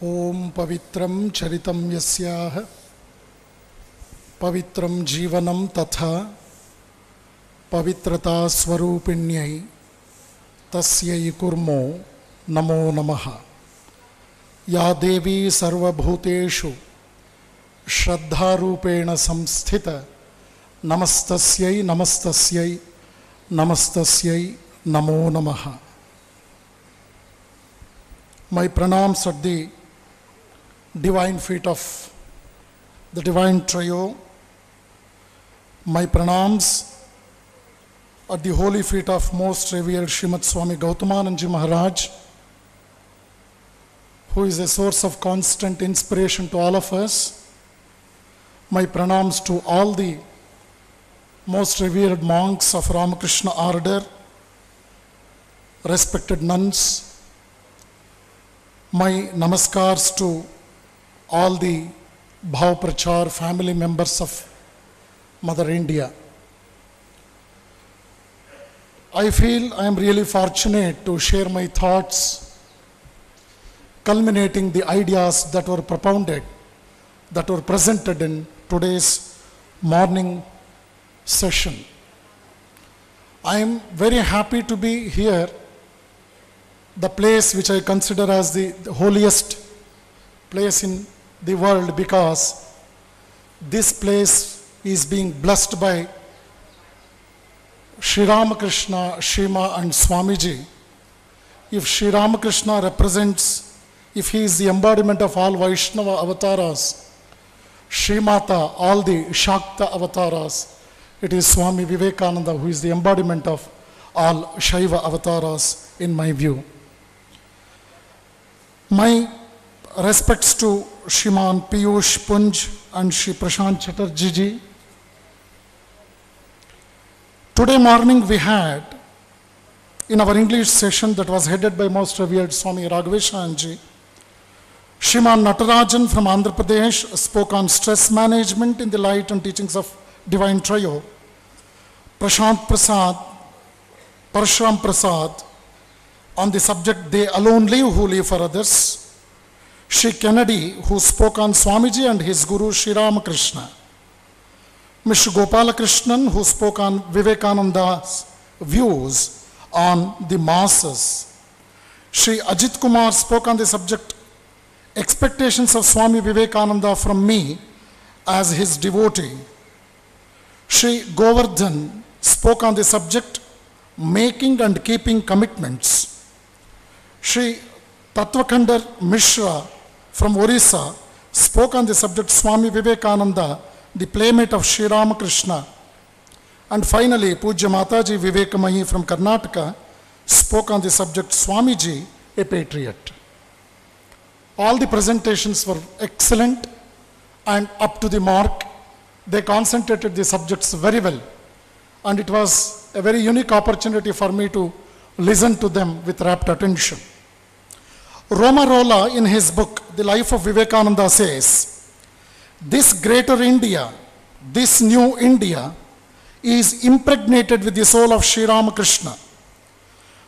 ओम पवित्रं चरितं यस्याः पवित्रं जीवनं तथा पवित्रता स्वरूपिण्यै तस्यै कुर्मो नमो नमः। या देवी सर्वभूतेषु श्रद्धारूपेण संस्थित नमस्तस्यै नमस्तस्यै नमस्तस्यै नमो नमः। My pranams at the divine feet of the divine trio. My pranams at the holy feet of most revered Srimad Swami Gautamanand Maharaj, who is a source of constant inspiration to all of us. My pranams to all the most revered monks of Ramakrishna order, respected nuns. My namaskars to all the Bhav Prachar family members of Mother India. I feel I am really fortunate to share my thoughts, culminating the ideas that were propounded, that were presented in today's morning session. I am very happy to be here, the place which I consider as the holiest place in the world, because this place is being blessed by Sri Ramakrishna, Shima and Swamiji. If Sri Ramakrishna represents, if he is the embodiment of all Vaishnava avatars, Shri Mata, all the Shakta avatars, it is Swami Vivekananda who is the embodiment of all Shaiva avatars in my view. My respects to Shriman Piyush Punj and Shri Prashant Chatterjee ji. Today morning we had, in our English session that was headed by most revered Swami Raghaveshan ji, Shriman Natarajan from Andhra Pradesh spoke on stress management in the light and teachings of Divine Trio. Prashant Prasad, Parashuram Prasad, on the subject They Alone Live Who Live for Others. Shri Kennedy, who spoke on Swamiji and his Guru Shri Ramakrishna. Mr. Gopalakrishnan, who spoke on Vivekananda's views on the masses. Shri Ajit Kumar spoke on the subject Expectations of Swami Vivekananda from me as his devotee. Shri Govardhan spoke on the subject Making and Keeping Commitments. Shri Tattvakhandar Mishra from Orissa spoke on the subject Swami Vivekananda, the playmate of Sri Ramakrishna. And finally, Pujya Mataji Vivekamayi from Karnataka spoke on the subject Swamiji, a patriot. All the presentations were excellent and up to the mark. They concentrated the subjects very well. And it was a very unique opportunity for me to listen to them with rapt attention. Roma Rolla, in his book, The Life of Vivekananda, says, this greater India, this new India, is impregnated with the soul of Sri Ramakrishna,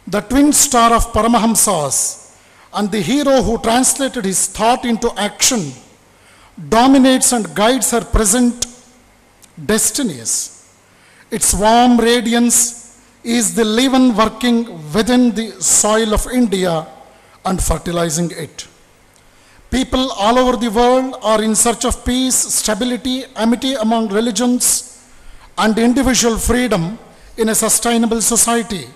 the twin star of Paramahamsas, and the hero who translated his thought into action, dominates and guides her present destinies. Its warm radiance is the leaven working within the soil of India and fertilizing it. People all over the world are in search of peace, stability, amity among religions, and individual freedom in a sustainable society.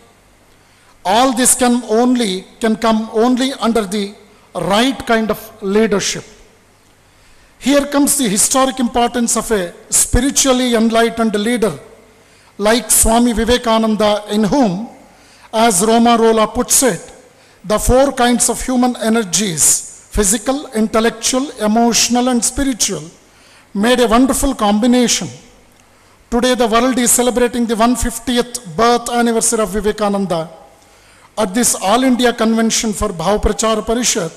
All this can come only under the right kind of leadership. Here comes the historic importance of a spiritually enlightened leader like Swami Vivekananda, in whom, as Roma Rolla puts it, the four kinds of human energies, physical, intellectual, emotional, and spiritual, made a wonderful combination. Today the world is celebrating the 150th birth anniversary of Vivekananda. At this All India Convention for Bhav Prachar Parishad,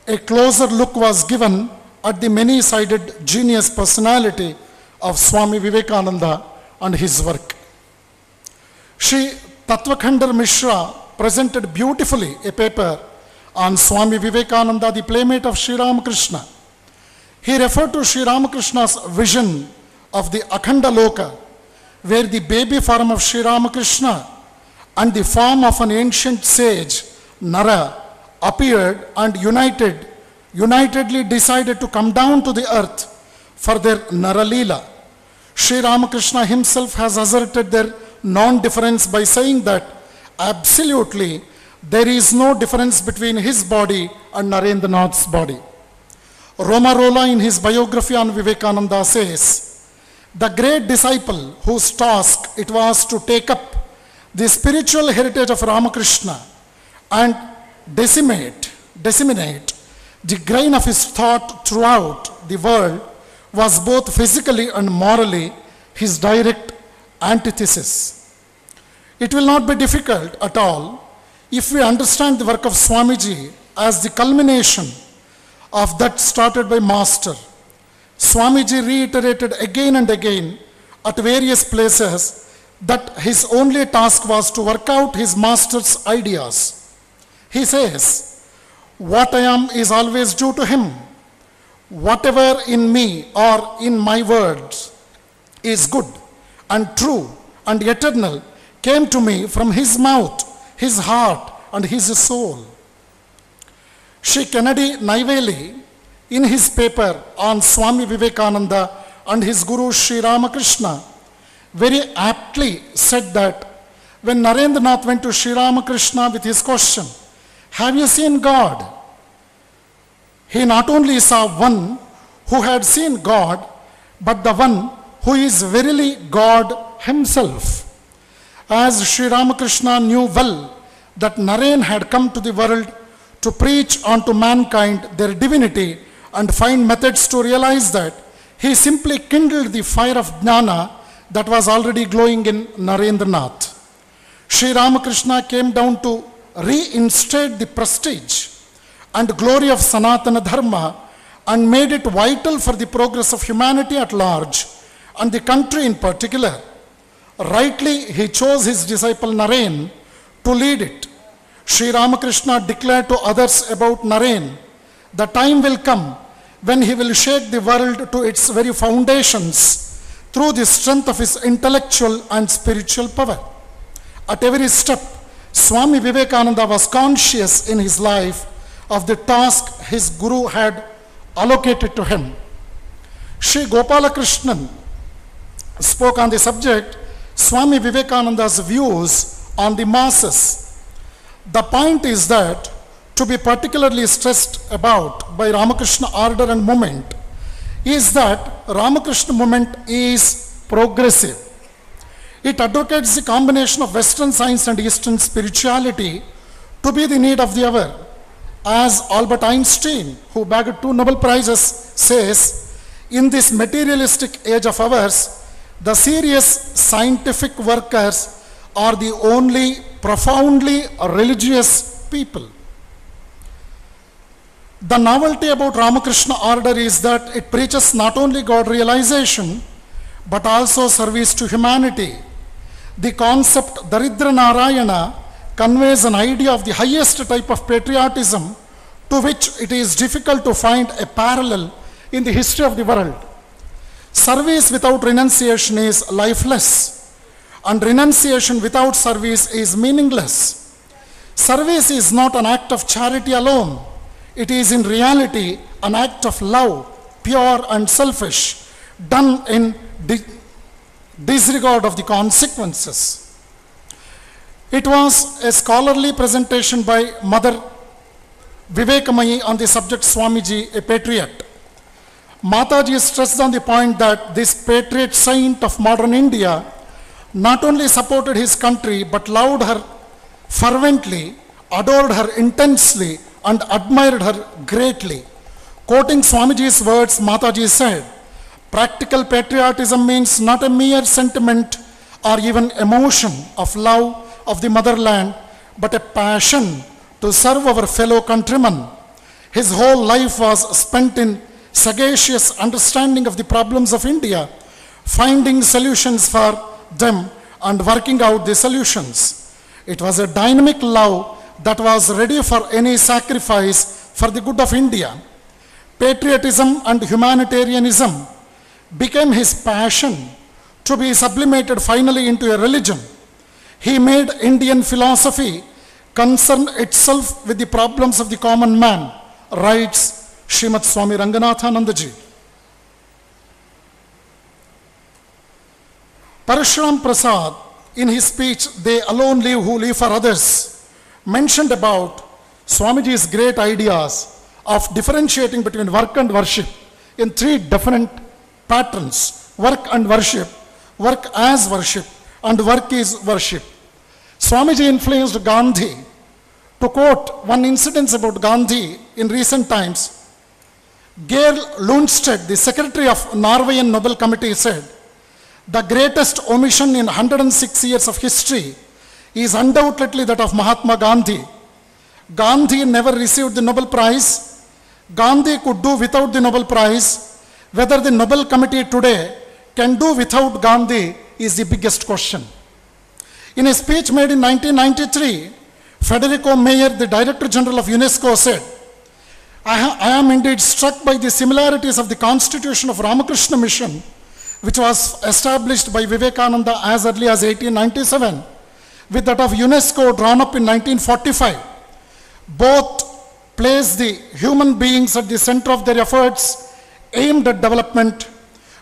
a closer look was given at the many-sided genius personality of Swami Vivekananda and his work. Shri Tattvakhandar Mishra presented beautifully a paper on Swami Vivekananda, the playmate of Sri Ramakrishna. He referred to Sri Ramakrishna's vision of the Akhanda Loka, where the baby form of Sri Ramakrishna and the form of an ancient sage, Nara, appeared and unitedly decided to come down to the earth for their Nara Leela. Sri Ramakrishna himself has asserted their non-difference by saying that absolutely there is no difference between his body and Narendranath's body. Romarola in his biography on Vivekananda says, the great disciple whose task it was to take up the spiritual heritage of Ramakrishna and disseminate the grain of his thought throughout the world was both physically and morally his direct antithesis. It will not be difficult at all if we understand the work of Swamiji as the culmination of that started by Master. Swamiji reiterated again and again at various places that his only task was to work out his Master's ideas. He says, what I am is always due to him. Whatever in me or in my words is good and true and eternal came to me from his mouth, his heart and his soul. Shri Kennedy Naivalli, in his paper on Swami Vivekananda and his Guru Sri Ramakrishna, very aptly said that when Narendranath went to Sri Ramakrishna with his question, have you seen God? He not only saw one who had seen God, but the one who is verily God himself. As Sri Ramakrishna knew well that Naren had come to the world to preach unto mankind their divinity and find methods to realize that, he simply kindled the fire of jnana that was already glowing in Narendranath. Sri Ramakrishna came down to reinstate the prestige and glory of Sanatana Dharma and made it vital for the progress of humanity at large and the country in particular. Rightly, he chose his disciple Naren to lead it. Sri Ramakrishna declared to others about Naren, the time will come when he will shake the world to its very foundations through the strength of his intellectual and spiritual power. At every step, Swami Vivekananda was conscious in his life of the task his Guru had allocated to him. Sri Gopalakrishnan spoke on the subject, Swami Vivekananda's views on the masses. The point is that to be particularly stressed about by Ramakrishna order and movement is that Ramakrishna movement is progressive. It advocates the combination of Western science and Eastern spirituality to be the need of the hour. As Albert Einstein, who bagged 2 Nobel Prizes, says, in this materialistic age of ours, the serious scientific workers are the only profoundly religious people. The novelty about Ramakrishna order is that it preaches not only God realization, but also service to humanity. The concept Daridra Narayana conveys an idea of the highest type of patriotism to which it is difficult to find a parallel in the history of the world. Service without renunciation is lifeless, and renunciation without service is meaningless. Service is not an act of charity alone. It is in reality an act of love, pure and selfish, done in disregard of the consequences. It was a scholarly presentation by Mother Vivekamayi on the subject Swamiji, a patriot. Mataji stressed on the point that this patriot saint of modern India not only supported his country but loved her fervently, adored her intensely and admired her greatly. Quoting Swamiji's words, Mataji said, practical patriotism means not a mere sentiment or even emotion of love of the motherland, but a passion to serve our fellow countrymen. His whole life was spent in sagacious understanding of the problems of India, finding solutions for them and working out the solutions. It was a dynamic love that was ready for any sacrifice for the good of India. Patriotism and humanitarianism became his passion, to be sublimated finally into a religion. He made Indian philosophy concern itself with the problems of the common man, writes Srimad Swami Ranganathanandaji. Parashuram Prasad, in his speech, "They alone live who live for others," mentioned about Swamiji's great ideas of differentiating between work and worship in three different patterns: work and worship, work as worship, and work is worship. Swamiji influenced Gandhi. To quote one incident about Gandhi in recent times, Geir Lundstedt, the secretary of Norwegian Nobel Committee, said, "The greatest omission in 106 years of history is undoubtedly that of Mahatma Gandhi. Gandhi never received the Nobel Prize. Gandhi could do without the Nobel Prize. Whether the Nobel Committee today can do without Gandhi is the biggest question." In a speech made in 1993, Federico Mayer, the Director General of UNESCO, said, I am indeed struck by the similarities of the constitution of Ramakrishna Mission, which was established by Vivekananda as early as 1897, with that of UNESCO drawn up in 1945. Both place the human beings at the center of their efforts aimed at development.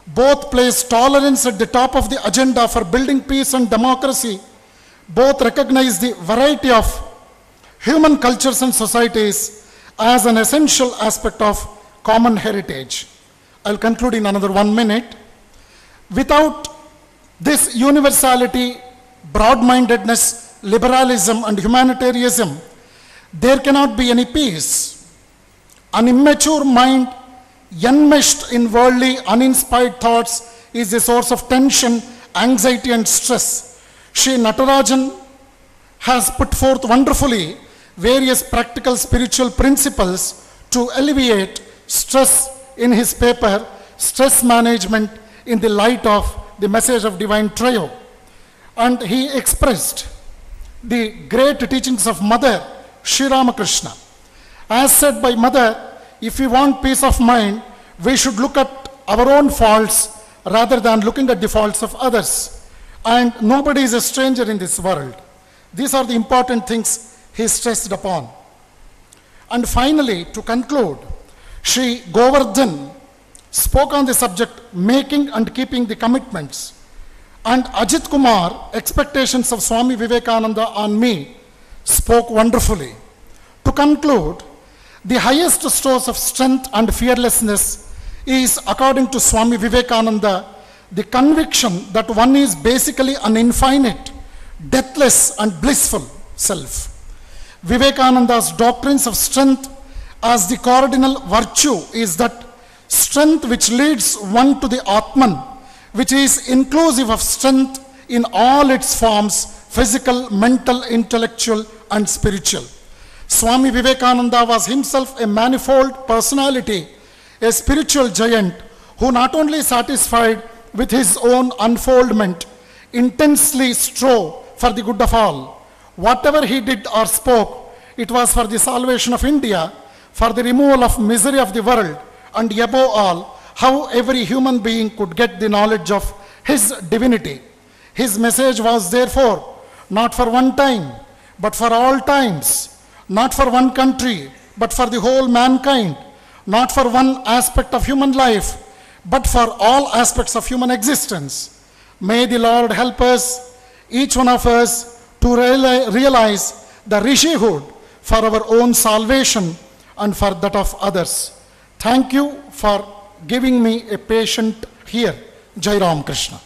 Both place tolerance at the top of the agenda for building peace and democracy. Both recognize the variety of human cultures and societies as an essential aspect of common heritage. I'll conclude in another 1 minute. Without this universality, broad-mindedness, liberalism, and humanitarianism, there cannot be any peace. An immature mind, enmeshed in worldly, uninspired thoughts, is a source of tension, anxiety, and stress. Sri Natarajan has put forth wonderfully various practical spiritual principles to alleviate stress in his paper, Stress Management in the Light of the Message of Divine Trio. And he expressed the great teachings of Mother Sri Ramakrishna. As said by Mother, if we want peace of mind, we should look at our own faults rather than looking at the faults of others. And nobody is a stranger in this world. These are the important things he stressed upon. And finally, to conclude, Sri Govardhan spoke on the subject, making and keeping the commitments. And Ajit Kumar, expectations of Swami Vivekananda on me, spoke wonderfully. To conclude, the highest source of strength and fearlessness is, according to Swami Vivekananda, the conviction that one is basically an infinite, deathless, and blissful self. Vivekananda's doctrines of strength as the cardinal virtue is that strength which leads one to the Atman, which is inclusive of strength in all its forms, physical, mental, intellectual, and spiritual. Swami Vivekananda was himself a manifold personality, a spiritual giant who not only satisfied with his own unfoldment, intensely strove for the good of all. Whatever he did or spoke, it was for the salvation of India, for the removal of misery of the world, and above all, how every human being could get the knowledge of his divinity. His message was therefore not for one time, but for all times, not for one country, but for the whole mankind, not for one aspect of human life, but for all aspects of human existence. May the Lord help us, each one of us, to realize the Rishihood for our own salvation and for that of others. Thank you for giving me a patient here. Jai Ram Krishna.